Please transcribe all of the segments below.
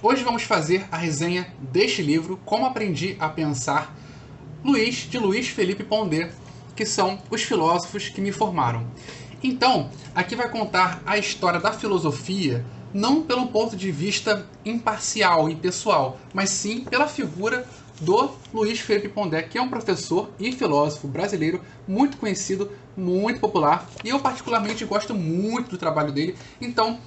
Hoje vamos fazer a resenha deste livro, Como Aprendi a Pensar, de Luiz Felipe Pondé, que são os filósofos que me formaram. Então, aqui vai contar a história da filosofia, não pelo ponto de vista imparcial e pessoal, mas sim pela figura do Luiz Felipe Pondé, que é um professor e filósofo brasileiro muito conhecido, muito popular, e eu particularmente gosto muito do trabalho dele. Então,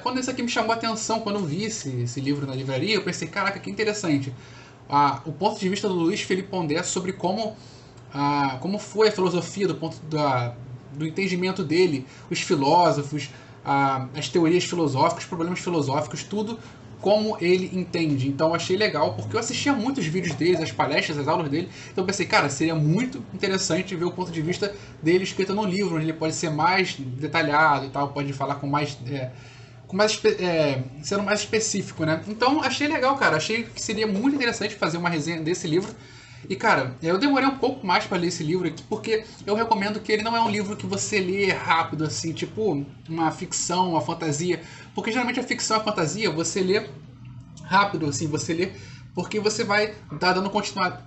quando isso aqui me chamou a atenção, quando eu vi esse livro na livraria, eu pensei, caraca, que interessante. O ponto de vista do Luiz Felipe Pondé sobre como foi a filosofia do ponto do entendimento dele, os filósofos, as teorias filosóficas, os problemas filosóficos, tudo como ele entende. Então eu achei legal, porque eu assistia muitos vídeos dele, as palestras, as aulas dele, então eu pensei, cara, seria muito interessante ver o ponto de vista dele escrito no livro, onde ele pode ser mais detalhado e tal, pode falar sendo mais específico, né? Então achei legal, cara, achei que seria muito interessante fazer uma resenha desse livro. E cara, eu demorei um pouco mais para ler esse livro aqui, porque eu recomendo que ele não é um livro que você lê rápido, assim, tipo uma ficção, uma fantasia. Porque geralmente a ficção e a fantasia você lê rápido, assim, você lê porque você vai dando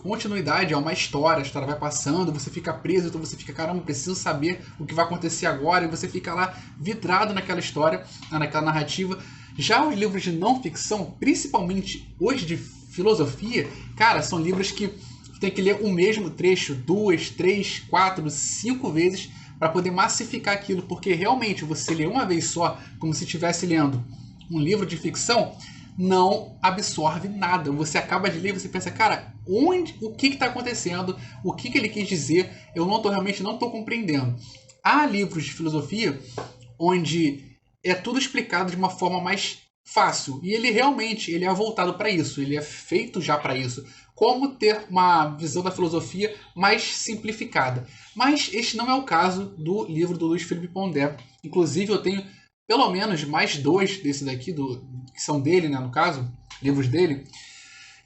continuidade a uma história, a história vai passando, você fica preso, então você fica, caramba, preciso saber o que vai acontecer agora, e você fica lá vidrado naquela história, naquela narrativa. Já os livros de não ficção, principalmente os de filosofia, cara, são livros que tem que ler o mesmo trecho 2, 3, 4, 5 vezes para poder massificar aquilo, porque realmente você lê uma vez só, como se estivesse lendo um livro de ficção, não absorve nada. Você acaba de ler e você pensa, cara, o que está acontecendo? O que ele quis dizer? Eu realmente não estou compreendendo. Há livros de filosofia onde é tudo explicado de uma forma mais fácil, e ele é voltado para isso, ele é feito já para isso. Como ter uma visão da filosofia mais simplificada. Mas este não é o caso do livro do Luiz Felipe Pondé. Inclusive eu tenho pelo menos mais 2 desse daqui, que são dele, né, no caso, livros dele.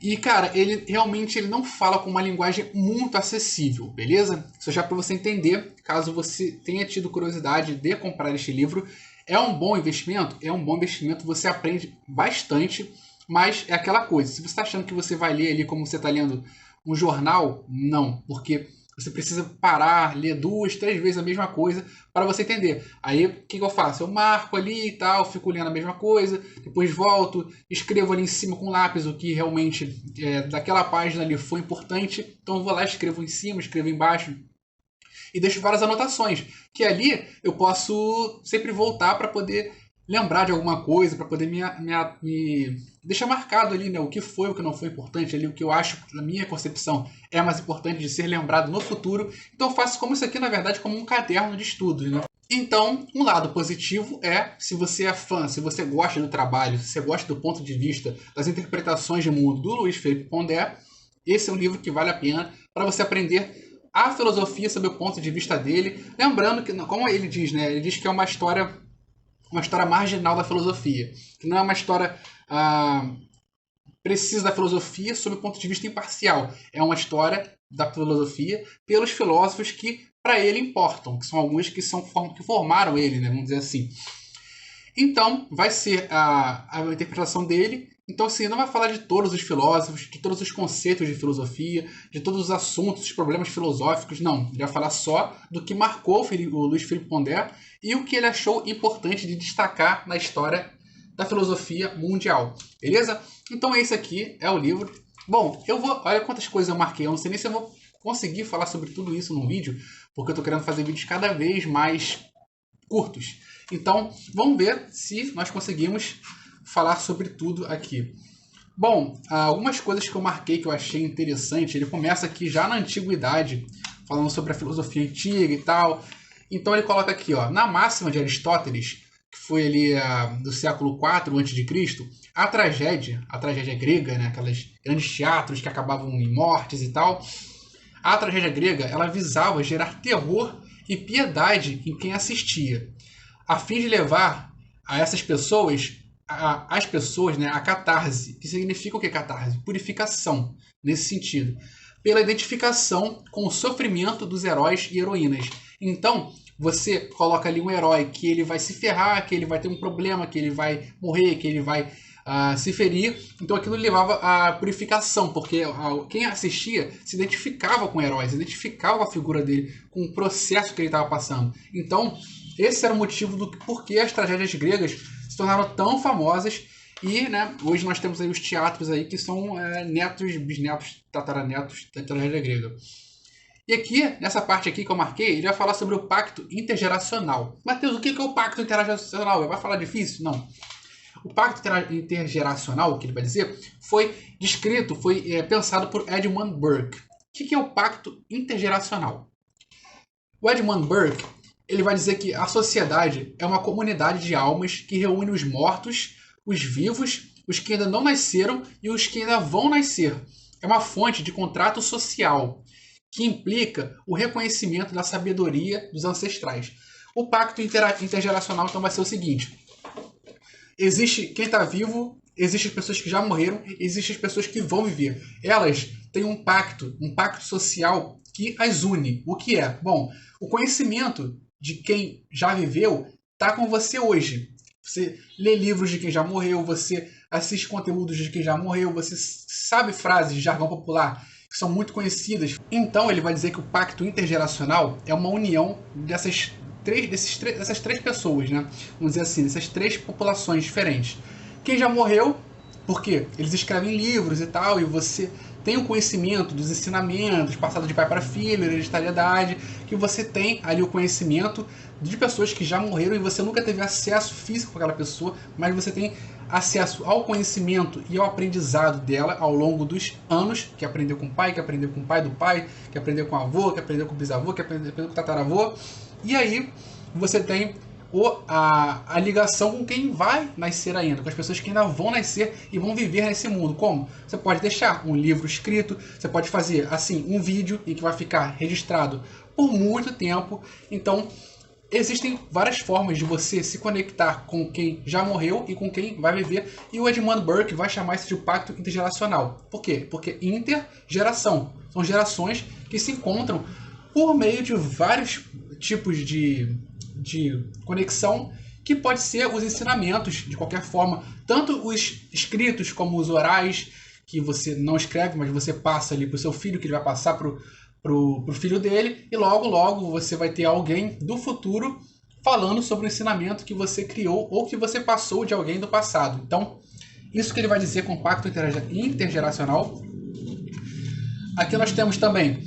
E, cara, ele realmente não fala com uma linguagem muito acessível, beleza? Isso já para você entender, caso você tenha tido curiosidade de comprar este livro. É um bom investimento? É um bom investimento, você aprende bastante, mas é aquela coisa, se você está achando que você vai ler ali como você está lendo um jornal, não, porque você precisa parar, ler 2, 3 vezes a mesma coisa para você entender. Aí o que eu faço? Eu marco ali e tal, fico lendo a mesma coisa, depois volto, escrevo ali em cima com lápis o que realmente daquela página ali foi importante, então eu vou lá, escrevo em cima, escrevo embaixo, e deixo várias anotações, que ali eu posso sempre voltar para poder lembrar de alguma coisa, para poder me deixar marcado ali, né, o que foi, o que não foi importante, ali, o que eu acho, na minha concepção, é mais importante de ser lembrado no futuro. Então eu faço como isso aqui, na verdade, como um caderno de estudos, né? Então, um lado positivo é, se você é fã, se você gosta do trabalho, se você gosta do ponto de vista, das interpretações de mundo do Luiz Felipe Pondé, esse é um livro que vale a pena para você aprender a filosofia sob o ponto de vista dele. Lembrando que, como ele diz, né, ele diz que é uma história marginal da filosofia, que não é uma história precisa da filosofia sob o ponto de vista imparcial. É uma história da filosofia pelos filósofos que para ele importam, que são alguns que formaram ele, né, vamos dizer assim. Então, vai ser a interpretação dele. Então, assim, não vai falar de todos os filósofos, de todos os conceitos de filosofia, de todos os assuntos, os problemas filosóficos, não. Ele vai falar só do que marcou o Luiz Felipe Pondé e o que ele achou importante de destacar na história da filosofia mundial. Beleza? Então, esse aqui é o livro. Bom, olha quantas coisas eu marquei. Eu não sei nem se eu vou conseguir falar sobre tudo isso num vídeo, porque eu estou querendo fazer vídeos cada vez mais curtos. Então, vamos ver se nós conseguimos falar sobre tudo aqui. Bom, algumas coisas que eu marquei que eu achei interessante, ele começa aqui já na antiguidade, falando sobre a filosofia antiga e tal. Então ele coloca aqui, ó, na máxima de Aristóteles, que foi ali do século IV a.C., a tragédia grega, né, aquelas grandes teatros que acabavam em mortes e tal, a tragédia grega, ela visava gerar terror e piedade em quem assistia, a fim de levar a essas pessoas, né, a catarse. Que significa o que catarse? Purificação, nesse sentido. Pela identificação com o sofrimento dos heróis e heroínas. Então, você coloca ali um herói que ele vai se ferrar, que ele vai ter um problema, que ele vai morrer, que ele vai se ferir. Então aquilo levava à purificação, porque quem assistia se identificava com o herói, se identificava com a figura dele, com o processo que ele estava passando. Então esse era o motivo do porquê as tragédias gregas se tornaram tão famosas. E, né, hoje nós temos aí os teatros aí que são netos, bisnetos, tataranetos da tragédia grega. E aqui, nessa parte aqui que eu marquei, ele vai falar sobre o pacto intergeracional. Mateus, o que é o pacto intergeracional? Vai falar difícil? Não. O pacto intergeracional, que ele vai dizer, foi descrito, foi pensado por Edmund Burke. O que é o pacto intergeracional? O Edmund Burke, ele vai dizer que a sociedade é uma comunidade de almas que reúne os mortos, os vivos, os que ainda não nasceram e os que ainda vão nascer. É uma fonte de contrato social que implica o reconhecimento da sabedoria dos ancestrais. O pacto intergeracional então vai ser o seguinte: existe quem está vivo, existem as pessoas que já morreram, existem as pessoas que vão viver. Elas têm um pacto social que as une. O que é? Bom, o conhecimento de quem já viveu está com você hoje. Você lê livros de quem já morreu, você assiste conteúdos de quem já morreu, você sabe frases de jargão popular que são muito conhecidas. Então ele vai dizer que o pacto intergeracional é uma união dessas três pessoas, né? Vamos dizer assim, dessas três populações diferentes. Quem já morreu, porque eles escrevem livros e tal, e você tem o conhecimento dos ensinamentos, passado de pai para filho, hereditariedade, que você tem ali o conhecimento de pessoas que já morreram e você nunca teve acesso físico com aquela pessoa, mas você tem acesso ao conhecimento e ao aprendizado dela ao longo dos anos, que aprendeu com o pai, que aprendeu com o pai do pai, que aprendeu com o avô, que aprendeu com o bisavô, que aprendeu com o tataravô. E aí você tem a ligação com quem vai nascer ainda, com as pessoas que ainda vão nascer e vão viver nesse mundo. Como? Você pode deixar um livro escrito, você pode fazer assim um vídeo em que vai ficar registrado por muito tempo. Então existem várias formas de você se conectar com quem já morreu e com quem vai viver. E o Edmund Burke vai chamar isso de pacto intergeracional. Por quê? Porque intergeração são gerações que se encontram por meio de vários tipos de conexão, que pode ser os ensinamentos, de qualquer forma, tanto os escritos como os orais, que você não escreve, mas você passa ali para o seu filho, que ele vai passar para o filho dele, e logo, logo você vai ter alguém do futuro falando sobre o ensinamento que você criou ou que você passou de alguém do passado. Então, isso que ele vai dizer com o pacto intergeracional. Aqui nós temos também,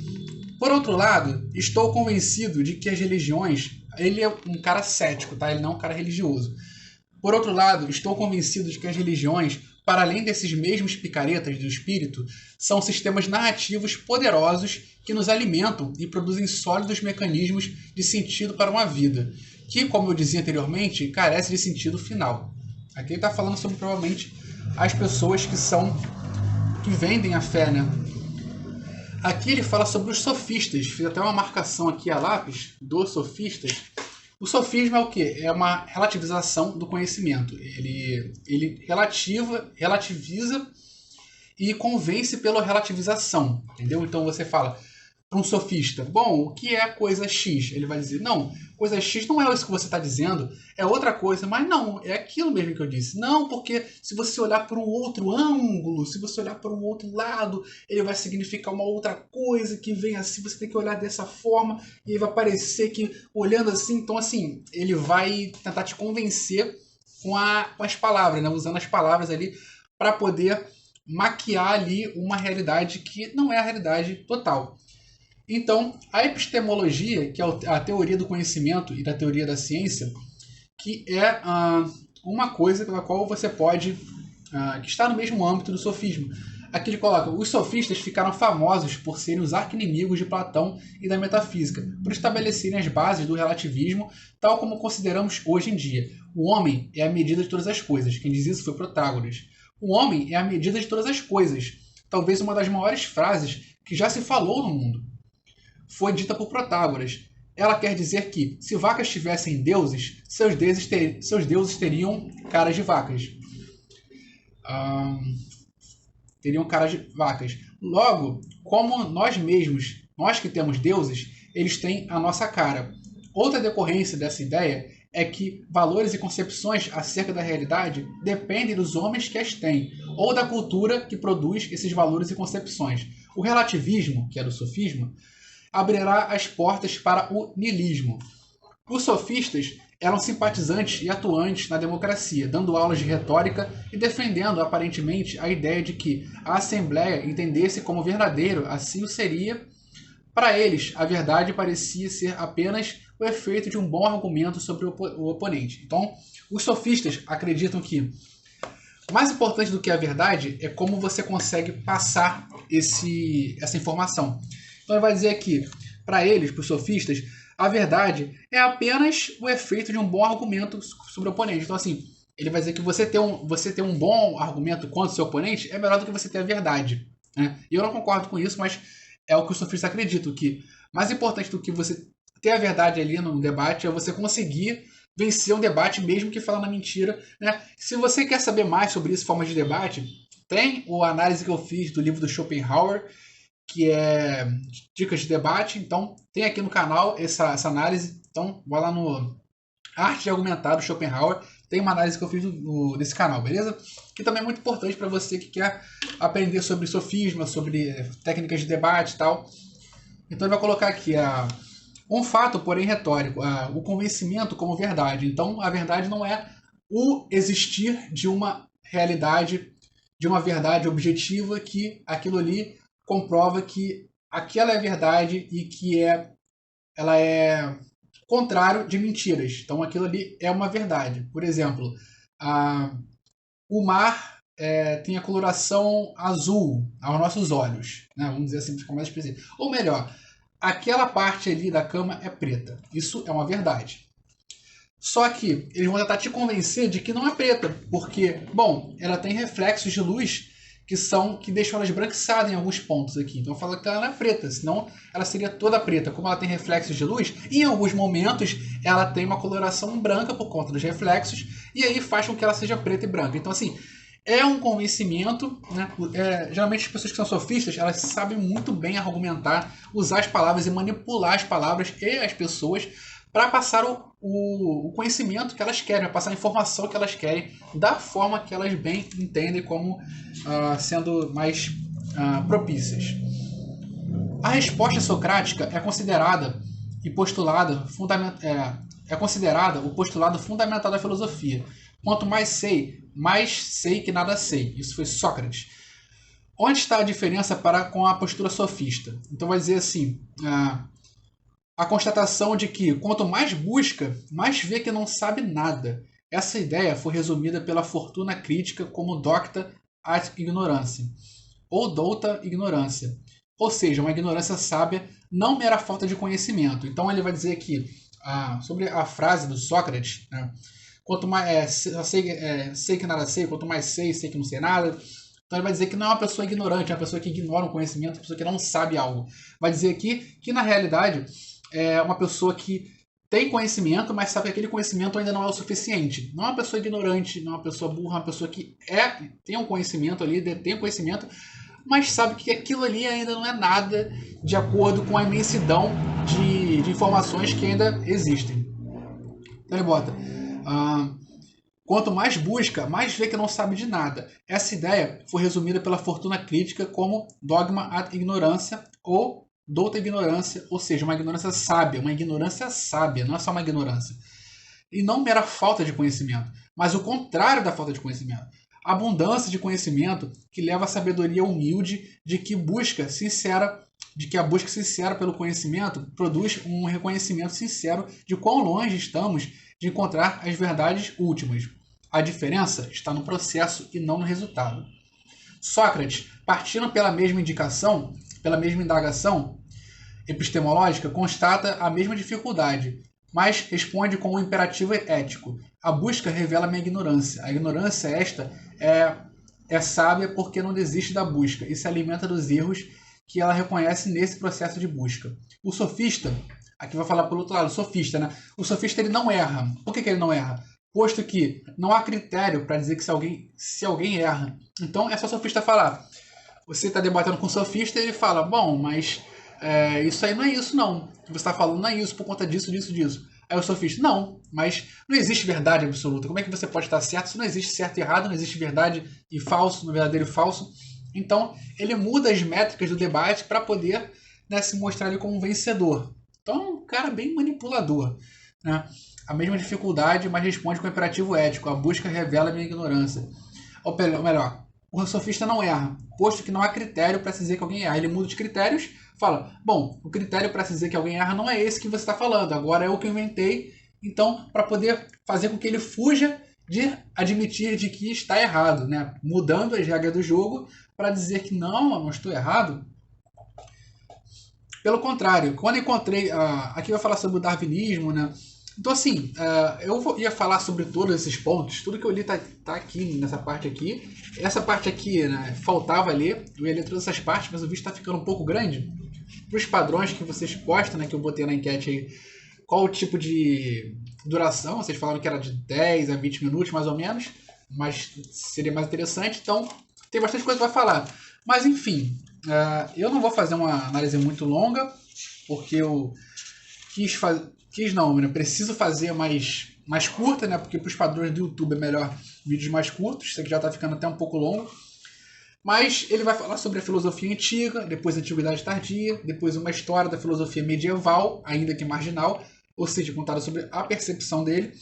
por outro lado, estou convencido de que as religiões... Ele é um cara cético, tá? Ele não é um cara religioso. Por outro lado, estou convencido de que as religiões, para além desses mesmos picaretas do espírito, são sistemas narrativos poderosos que nos alimentam e produzem sólidos mecanismos de sentido para uma vida, que, como eu dizia anteriormente, carece de sentido final. Aqui ele está falando sobre, provavelmente, as pessoas que vendem a fé, né? Aqui ele fala sobre os sofistas. Fiz até uma marcação aqui a lápis dos sofistas. O sofisma é o quê? É uma relativização do conhecimento. Ele relativiza e convence pela relativização. Entendeu? Então você fala para um sofista, bom, o que é coisa X? Ele vai dizer, não, coisa X não é isso que você está dizendo, é outra coisa, mas não, é aquilo mesmo que eu disse. Não, porque se você olhar por um outro ângulo, se você olhar por um outro lado, ele vai significar uma outra coisa que vem assim, você tem que olhar dessa forma, e aí vai parecer que, olhando assim, então assim, ele vai tentar te convencer com as palavras, né? Usando as palavras ali para poder maquiar ali uma realidade que não é a realidade total. Então, a epistemologia, que é a teoria do conhecimento e da teoria da ciência, que é uma coisa pela qual você pode... que está no mesmo âmbito do sofismo. Aqui ele coloca, os sofistas ficaram famosos por serem os arqui-inimigos de Platão e da metafísica, por estabelecerem as bases do relativismo, tal como consideramos hoje em dia. O homem é a medida de todas as coisas. Quem diz isso foi Protágoras. O homem é a medida de todas as coisas. Talvez uma das maiores frases que já se falou no mundo. Foi dita por Protágoras. Ela quer dizer que, se vacas tivessem deuses, seus deuses teriam caras de vacas. Teriam caras de vacas. Logo, como nós mesmos, nós que temos deuses, eles têm a nossa cara. Outra decorrência dessa ideia é que valores e concepções acerca da realidade dependem dos homens que as têm, ou da cultura que produz esses valores e concepções. O relativismo, que é do sofisma, abrirá as portas para o niilismo. Os sofistas eram simpatizantes e atuantes na democracia, dando aulas de retórica e defendendo aparentemente a ideia de que a Assembleia entendesse como verdadeiro, assim o seria. Para eles, a verdade parecia ser apenas o efeito de um bom argumento sobre o oponente. Então, os sofistas acreditam que mais importante do que a verdade é como você consegue passar essa informação. Então, ele vai dizer que, para eles, para os sofistas, a verdade é apenas o efeito de um bom argumento sobre o oponente. Então, assim, ele vai dizer que você ter um bom argumento contra o seu oponente é melhor do que você ter a verdade. Né? E eu não concordo com isso, mas é o que os sofistas acreditam, que mais importante do que você ter a verdade ali no debate é você conseguir vencer um debate mesmo que falando a mentira. Né? Se você quer saber mais sobre isso, formas de debate, tem a análise que eu fiz do livro do Schopenhauer, que é Dicas de Debate. Então, tem aqui no canal essa análise. Então, vai lá no Arte de Argumentar do Schopenhauer. Tem uma análise que eu fiz nesse canal, beleza? Que também é muito importante para você que quer aprender sobre sofisma, sobre técnicas de debate e tal. Então, ele vai colocar aqui um fato, porém retórico, o convencimento como verdade. Então, a verdade não é o existir de uma realidade, de uma verdade objetiva, que aquilo ali comprova que aquela é verdade e que ela é contrário de mentiras. Então, aquilo ali é uma verdade. Por exemplo, o mar tem a coloração azul aos nossos olhos, né? Vamos dizer assim, para ficar mais específico. Ou melhor, aquela parte ali da cama é preta. Isso é uma verdade. Só que eles vão tentar te convencer de que não é preta, porque, bom, ela tem reflexos de luz que deixam ela esbranquiçada em alguns pontos aqui. Então eu falo que ela não é preta, senão ela seria toda preta. Como ela tem reflexos de luz, em alguns momentos ela tem uma coloração branca por conta dos reflexos, e aí faz com que ela seja preta e branca. Então, assim, é um convencimento, né? Geralmente as pessoas que são sofistas, elas sabem muito bem argumentar, usar as palavras e manipular as palavras e as pessoas para passar o conhecimento que elas querem, passar a informação que elas querem, da forma que elas bem entendem como sendo mais propícias. A resposta socrática é considerada e postulada o postulado fundamental da filosofia. Quanto mais sei que nada sei. Isso foi Sócrates. Onde está a diferença com a postura sofista? Então vai dizer assim, a constatação de que quanto mais busca, mais vê que não sabe nada. Essa ideia foi resumida pela fortuna crítica como docta ad ignorância, ou douta ignorância, ou seja, uma ignorância sábia, não mera falta de conhecimento. Então ele vai dizer aqui, sobre a frase do Sócrates, né? Quanto mais sei que nada sei, quanto mais sei que não sei nada. Então ele vai dizer que não é uma pessoa ignorante, é uma pessoa que ignora um conhecimento, uma pessoa que não sabe algo. Vai dizer aqui que na realidade é uma pessoa que tem conhecimento, mas sabe que aquele conhecimento ainda não é o suficiente. Não é uma pessoa ignorante, não é uma pessoa burra, é uma pessoa que tem um conhecimento ali, detém um conhecimento, mas sabe que aquilo ali ainda não é nada de acordo com a imensidão de informações que ainda existem. Então ele bota, quanto mais busca, mais vê que não sabe de nada. Essa ideia foi resumida pela fortuna crítica como dogma ad ignorância ou douta ignorância, ou seja, uma ignorância sábia, não é só uma ignorância. E não mera falta de conhecimento, mas o contrário da falta de conhecimento. Abundância de conhecimento que leva à sabedoria humilde de que a busca sincera pelo conhecimento produz um reconhecimento sincero de quão longe estamos de encontrar as verdades últimas. A diferença está no processo e não no resultado. Sócrates, partindo pela mesma indagação epistemológica, constata a mesma dificuldade, mas responde com um imperativo ético. A busca revela minha ignorância. A ignorância esta é sábia porque não desiste da busca e se alimenta dos erros que ela reconhece nesse processo de busca. O sofista, aqui vai falar pelo outro lado, o sofista, né? O sofista ele não erra. Por que ele não erra? Posto que não há critério para dizer que se alguém erra. Então é só o sofista falar. Você está debatendo com o sofista e ele fala, bom, mas isso aí não é isso não. O que você está falando não é isso por conta disso. Aí o sofista, não, mas não existe verdade absoluta. Como é que você pode estar certo se não existe certo e errado, não existe verdade e falso, no verdadeiro e falso? Então, ele muda as métricas do debate para poder, né, se mostrar ali como um vencedor. Então, é um cara bem manipulador, né? A mesma dificuldade, mas responde com imperativo ético. A busca revela a minha ignorância. Ou melhor, o sofista não erra, posto que não há critério para se dizer que alguém erra. Ele muda os critérios, fala, bom, o critério para se dizer que alguém erra não é esse que você está falando, agora é o que eu inventei, então, para poder fazer com que ele fuja de admitir de que está errado, né? Mudando as regras do jogo para dizer que não, eu não estou errado. Pelo contrário, quando encontrei, aqui vai falar sobre o darwinismo, né? Então, assim, ia falar sobre todos esses pontos. Tudo que eu li tá aqui, nessa parte aqui. Essa parte aqui, né, faltava ler. Eu ia ler todas essas partes, mas o vídeo está ficando um pouco grande. Para os padrões que vocês postam, né, que eu botei na enquete aí, qual o tipo de duração? Vocês falaram que era de 10 a 20 minutos, mais ou menos. Mas seria mais interessante. Então, tem bastante coisa para falar. Mas, enfim, eu não vou fazer uma análise muito longa, porque eu preciso fazer mais curta, né? Porque para os padrões do YouTube é melhor vídeos mais curtos. Isso aqui já está ficando até um pouco longo. Mas ele vai falar sobre a filosofia antiga, depois a antiguidade tardia, depois uma história da filosofia medieval, ainda que marginal, ou seja, contada sobre a percepção dele.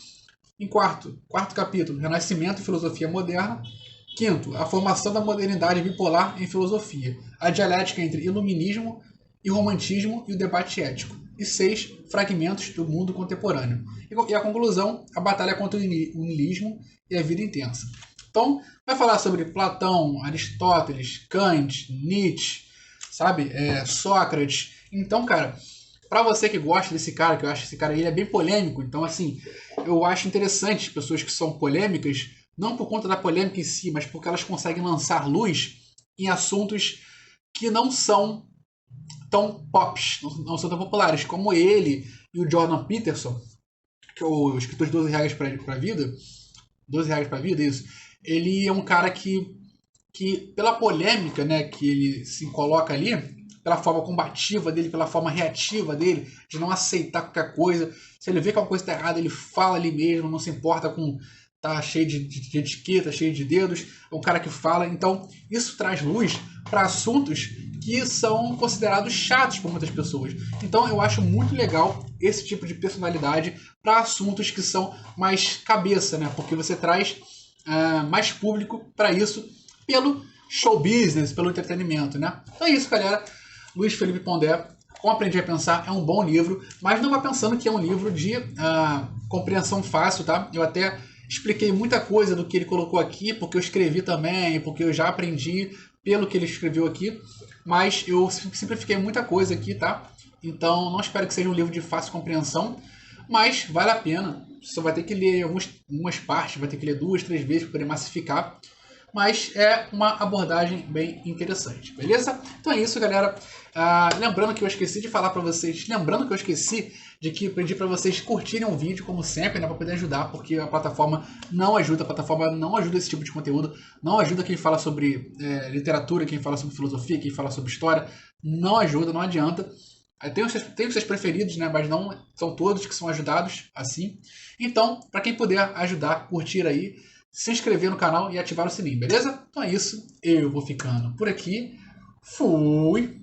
Em quarto capítulo, Renascimento e filosofia moderna. Quinto, a formação da modernidade bipolar em filosofia, a dialética entre iluminismo e romantismo e o debate ético. E 6, fragmentos do mundo contemporâneo. E a conclusão, a batalha contra o niilismo e a vida intensa. Então, vai falar sobre Platão, Aristóteles, Kant, Nietzsche, sabe? Sócrates. Então, cara, para você que gosta desse cara, que eu acho esse cara ele é bem polêmico, então, assim, eu acho interessante pessoas que são polêmicas, não por conta da polêmica em si, mas porque elas conseguem lançar luz em assuntos que não são tão pops, não são tão populares, como ele e o Jordan Peterson, que é o escritor de 12 reais para a vida, 12 reais para a vida, isso. Ele é um cara que pela polêmica, né, que ele se coloca ali, pela forma combativa dele, pela forma reativa dele, de não aceitar qualquer coisa, se ele vê que alguma coisa está errada, ele fala ali mesmo, não se importa com tá cheio de etiqueta, cheio de dedos, é um cara que fala, então isso traz luz para assuntos que são considerados chatos por muitas pessoas. Então eu acho muito legal esse tipo de personalidade para assuntos que são mais cabeça, né? Porque você traz mais público para isso pelo show business, pelo entretenimento, né? Então é isso, galera. Luiz Felipe Pondé, Como Aprendi a Pensar, é um bom livro, mas não vá pensando que é um livro de compreensão fácil, tá? Eu até expliquei muita coisa do que ele colocou aqui, porque eu escrevi também, porque eu já aprendi pelo que ele escreveu aqui, mas eu simplifiquei muita coisa aqui, tá? Então não espero que seja um livro de fácil compreensão, mas vale a pena. Você vai ter que ler algumas partes, vai ter que ler 2, 3 vezes para poder massificar, mas é uma abordagem bem interessante, beleza? Então é isso, galera. Lembrando que eu esqueci de falar para vocês, lembrando que eu esqueci de que eu pedi para vocês curtirem o vídeo, como sempre, né, para poder ajudar, porque a plataforma não ajuda esse tipo de conteúdo, não ajuda quem fala sobre literatura, quem fala sobre filosofia, quem fala sobre história, não ajuda, não adianta. Tem os seus preferidos, né, mas não são todos que são ajudados assim. Então, para quem puder ajudar, curtir aí, se inscrever no canal e ativar o sininho, beleza? Então é isso, eu vou ficando por aqui. Fui!